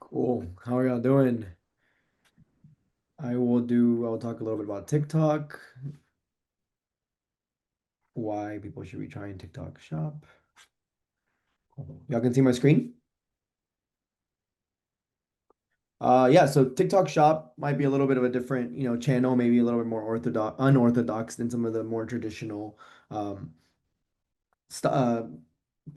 Cool. How are y'all doing? I'll talk a little bit about TikTok, why people should be trying TikTok Shop. Y'all can see my screen? Yeah, so TikTok Shop might be a little bit of a different, channel, maybe a little bit more unorthodox than some of the more traditional um, st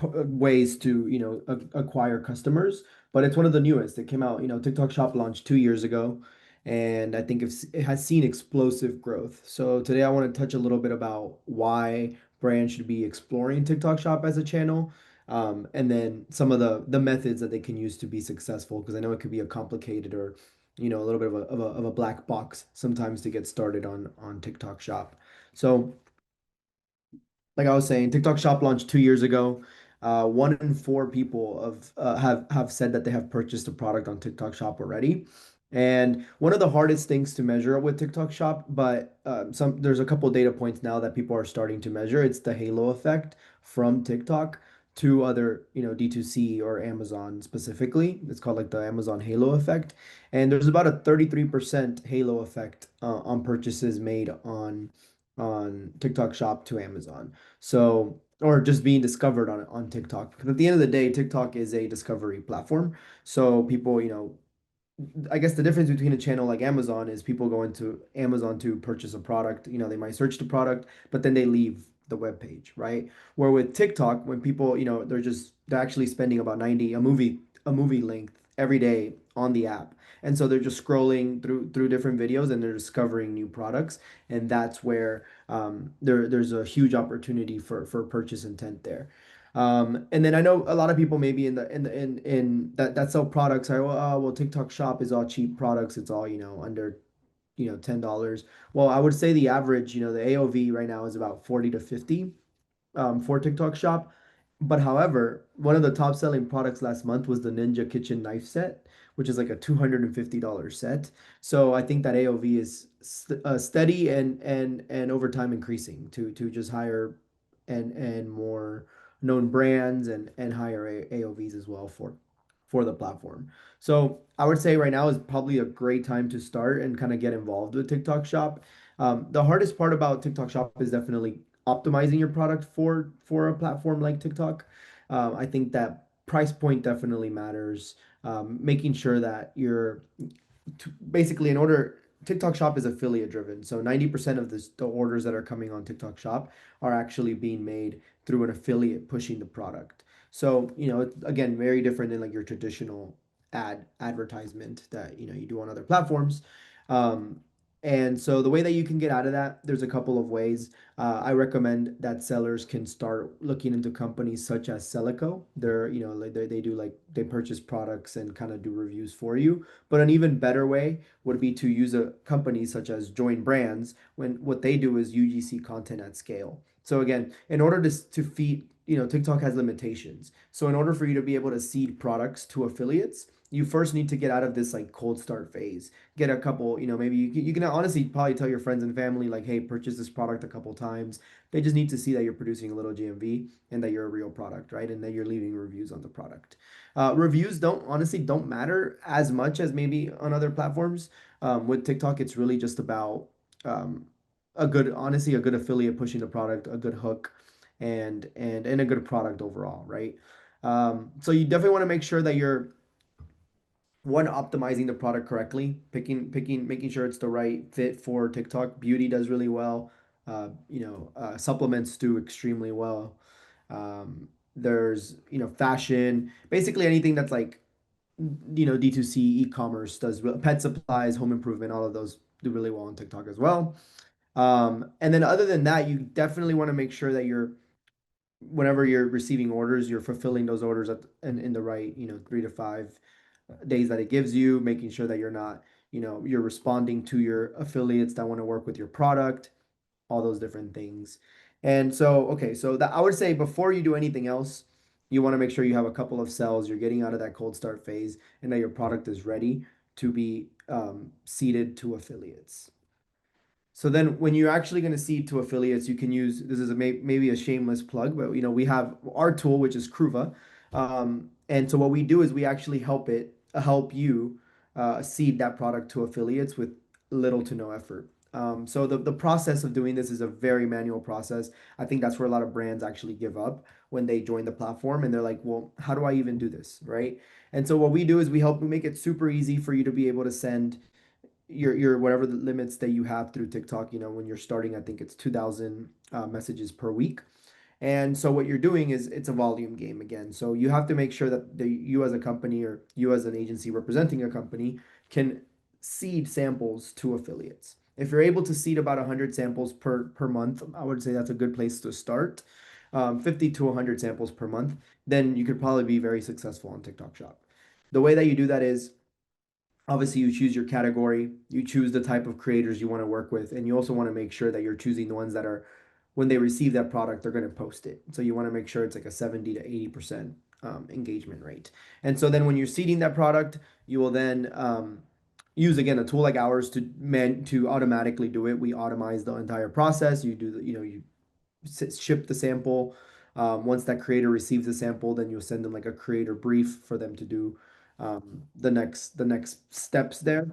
ways to acquire customers, but it's one of the newest. It came out, TikTok Shop launched 2 years ago, and I think it has seen explosive growth. So today I want to touch a little bit about why brands should be exploring TikTok Shop as a channel, and then some of the methods that they can use to be successful, because I know it could be a complicated or a little bit of a black box sometimes to get started on TikTok Shop. So like I was saying, TikTok Shop launched 2 years ago. One in four people have said that they have purchased a product on TikTok Shop already. And one of the hardest things to measure with TikTok Shop, but there's a couple data points now that people are starting to measure. It's the halo effect from TikTok to other, D2C or Amazon specifically. It's called like the Amazon halo effect. And there's about a 33% halo effect on purchases made on TikTok Shop to Amazon. So, or just being discovered on TikTok. Because at the end of the day, TikTok is a discovery platform. So people, I guess the difference between a channel like Amazon is people go into Amazon to purchase a product. They might search the product, but then they leave the web page, right? Where with TikTok, when people, they're actually spending about 90 a movie length every day on the app. And so they're just scrolling through different videos and they're discovering new products. And that's where there's a huge opportunity for purchase intent there. And then I know a lot of people maybe in that sell products are, well, TikTok Shop is all cheap products. It's all, under, $10. Well, I would say the average, the AOV right now is about 40 to 50 for TikTok Shop. But however, one of the top selling products last month was the Ninja Kitchen knife set, which is like a $250 set. So I think that AOV is steady and over time increasing to just higher and more known brands and higher AOVs as well for the platform. So I would say right now is probably a great time to start and kind of get involved with TikTok Shop. The hardest part about TikTok Shop is definitely optimizing your product for a platform like TikTok. I think that price point definitely matters. Making sure that you're basically in order. TikTok Shop is affiliate driven, so 90% of the orders that are coming on TikTok Shop are actually being made through an affiliate pushing the product. So, it's again very different than like your traditional advertisement that you do on other platforms. Um, and so the way that you can get out of that, there's a couple of ways. I recommend that sellers can start looking into companies such as Celico. They're, like they do like they purchase products and kind of do reviews for you. But an even better way would be to use a company such as Join Brands when what they do is UGC content at scale. So again, in order to feed, TikTok has limitations. So in order for you to be able to seed products to affiliates, you first need to get out of this like cold start phase. Get a couple, maybe you can honestly probably tell your friends and family like, hey, purchase this product a couple times. They just need to see that you're producing a little GMV and that you're a real product, right? And that you're leaving reviews on the product. Reviews don't honestly don't matter as much as maybe on other platforms. With TikTok, it's really just about um, honestly, a good affiliate pushing the product, a good hook, and a good product overall, right? So you definitely want to make sure that you're one optimizing the product correctly, making sure it's the right fit for TikTok. Beauty does really well. Supplements do extremely well. There's fashion, basically anything that's like D2C e-commerce pet supplies, home improvement, all of those do really well on TikTok as well. And then other than that, you definitely want to make sure that whenever you're receiving orders, you're fulfilling those orders in the right, 3 to 5 days that it gives you, making sure that you're not, you're responding to your affiliates that want to work with your product, all those different things. And so, okay, so that I would say before you do anything else, you want to make sure you have a couple of cells, you're getting out of that cold start phase, and that your product is ready to be seeded to affiliates. So then when you're actually going to seed to affiliates, you can use, this is maybe a shameless plug, but we have our tool, which is Cruva. And so what we do is we actually help it. help you seed that product to affiliates with little to no effort. So the process of doing this is a very manual process. I think that's where a lot of brands actually give up when they join the platform and they're like, well, how do I even do this? Right. And so what we do is we make it super easy for you to be able to send your whatever the limits that you have through TikTok. You know, when you're starting, I think it's 2,000 messages per week. And so what you're doing is it's a volume game again. So you have to make sure that you as a company or you as an agency representing a company can seed samples to affiliates. If you're able to seed about 100 samples per month, I would say that's a good place to start. 50 to 100 samples per month, then you could probably be very successful on TikTok Shop. The way that you do that is obviously you choose your category, you choose the type of creators you want to work with, and you also want to make sure that you're choosing the ones that are, when they receive that product, they're going to post it. So you want to make sure it's like a 70 to 80% engagement rate. And so then when you're seeding that product, you will then use again a tool like ours to automatically do it. We automate the entire process. You do the, you know, you ship the sample. Once that creator receives the sample, then you'll send them like a creator brief for them to do the next steps there.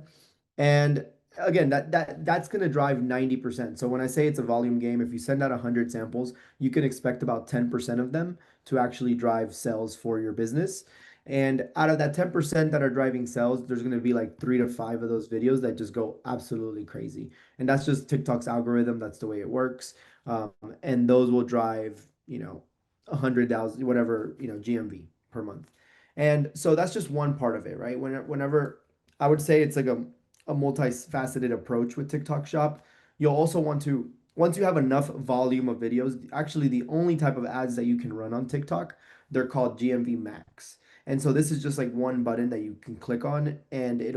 And again, that's going to drive 90%. So when I say it's a volume game, if you send out 100 samples, you can expect about 10% of them to actually drive sales for your business. And out of that 10% that are driving sales, there's going to be like 3 to 5 of those videos that just go absolutely crazy. And that's just TikTok's algorithm. That's the way it works. Um, and those will drive, 100,000, whatever, GMV per month. And so that's just one part of it, right? Whenever I would say it's like a multifaceted approach with TikTok Shop. You'll also want to, once you have enough volume of videos, actually the only type of ads that you can run on TikTok, they're called GMV Max. And so this is just like one button that you can click on and it's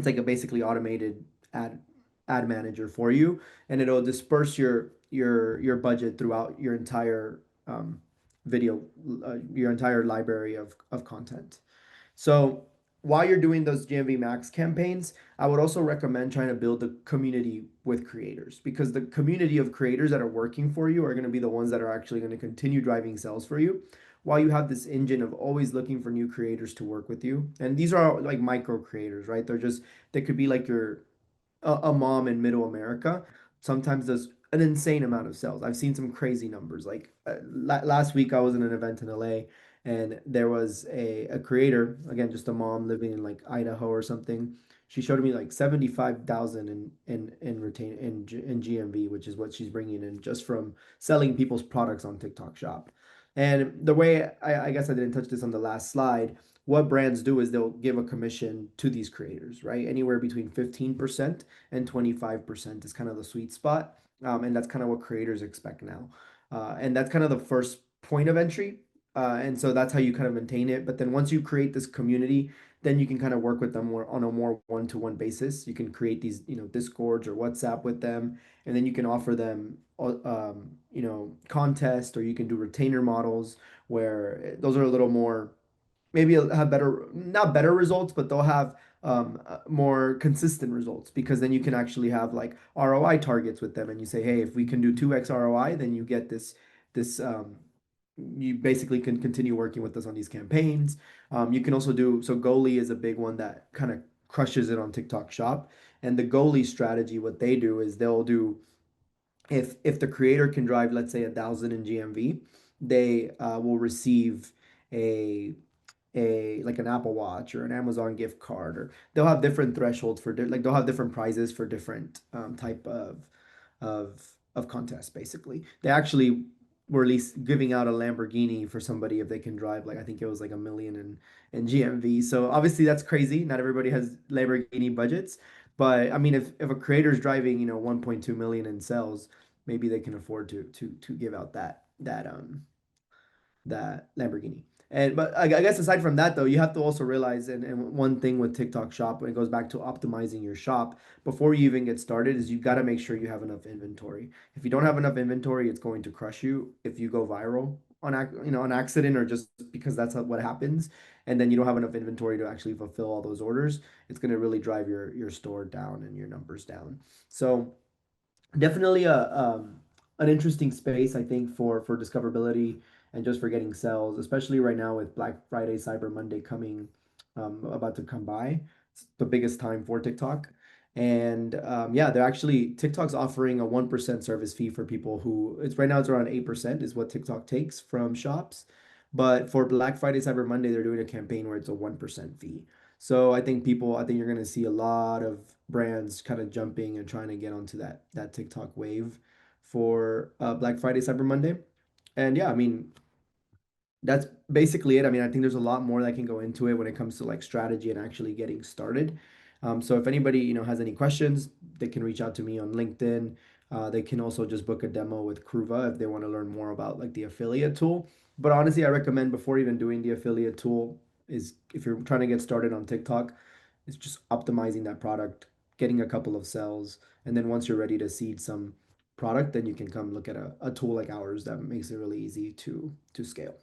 like a basically automated ad manager for you, and it'll disperse your budget throughout your entire video, your entire library of content. So while you're doing those GMV Max campaigns, I would also recommend trying to build a community with creators, because the community of creators that are working for you are going to be the ones that are actually going to continue driving sales for you. While you have this engine of always looking for new creators to work with you, and these are like micro creators, right? They could be like a mom in middle America sometimes does an insane amount of sales. I've seen some crazy numbers. Like last week, I was in an event in LA, and there was a creator, again, just a mom living in like Idaho or something. She showed me like 75,000 in GMV, which is what she's bringing in just from selling people's products on TikTok Shop. And the way I guess I didn't touch this on the last slide, what brands do is they'll give a commission to these creators, right? Anywhere between 15% and 25% is kind of the sweet spot. And that's kind of what creators expect now. And that's kind of the first point of entry. And so that's how you kind of maintain it. But then once you create this community, then you can kind of work with them more on a more one-to-one basis. You can create these, Discords or WhatsApp with them, and then you can offer them, contest, or you can do retainer models where those are a little more, maybe have better, not better results, but they'll have more consistent results, because then you can actually have like ROI targets with them, and you say, hey, if we can do 2x ROI, then you get this. You basically can continue working with us on these campaigns. You can also do, so goalie is a big one that kind of crushes it on TikTok Shop. And the goalie strategy, what they do is they'll do, if the creator can drive, let's say 1,000 in GMV, they will receive a like an Apple Watch or an Amazon gift card, or they'll have different thresholds for like they'll have different prizes for different type of contests. Basically, they actually were at least giving out a Lamborghini for somebody if they can drive, like I think it was like 1 million in GMV. So obviously that's crazy. Not everybody has Lamborghini budgets, but I mean, if a creator is driving 1.2 million in sales, maybe they can afford to give out that Lamborghini. And but I guess aside from that though, you have to also realize, and one thing with TikTok Shop, when it goes back to optimizing your shop before you even get started, is you got to make sure you have enough inventory. If you don't have enough inventory, it's going to crush you if you go viral on accident, or just because that's what happens, and then you don't have enough inventory to actually fulfill all those orders. It's going to really drive your store down and your numbers down. So definitely an interesting space, I think, for discoverability and just for getting sales, especially right now with Black Friday, Cyber Monday coming, about to come by. It's the biggest time for TikTok. And yeah, they're actually TikTok's offering a 1% service fee for people who it's right now it's around 8% is what TikTok takes from shops. But for Black Friday, Cyber Monday, they're doing a campaign where it's a 1% fee. So I think you're gonna see a lot of brands kind of jumping and trying to get onto that TikTok wave for Black Friday, Cyber Monday. And yeah, I mean, that's basically it. I mean, I think there's a lot more that can go into it when it comes to like strategy and actually getting started. So if anybody, has any questions, they can reach out to me on LinkedIn. They can also just book a demo with Kruva if they want to learn more about like the affiliate tool. But honestly, I recommend before even doing the affiliate tool is if you're trying to get started on TikTok, it's just optimizing that product, getting a couple of sales, and then once you're ready to seed some product, then you can come look at a tool like ours that makes it really easy to scale.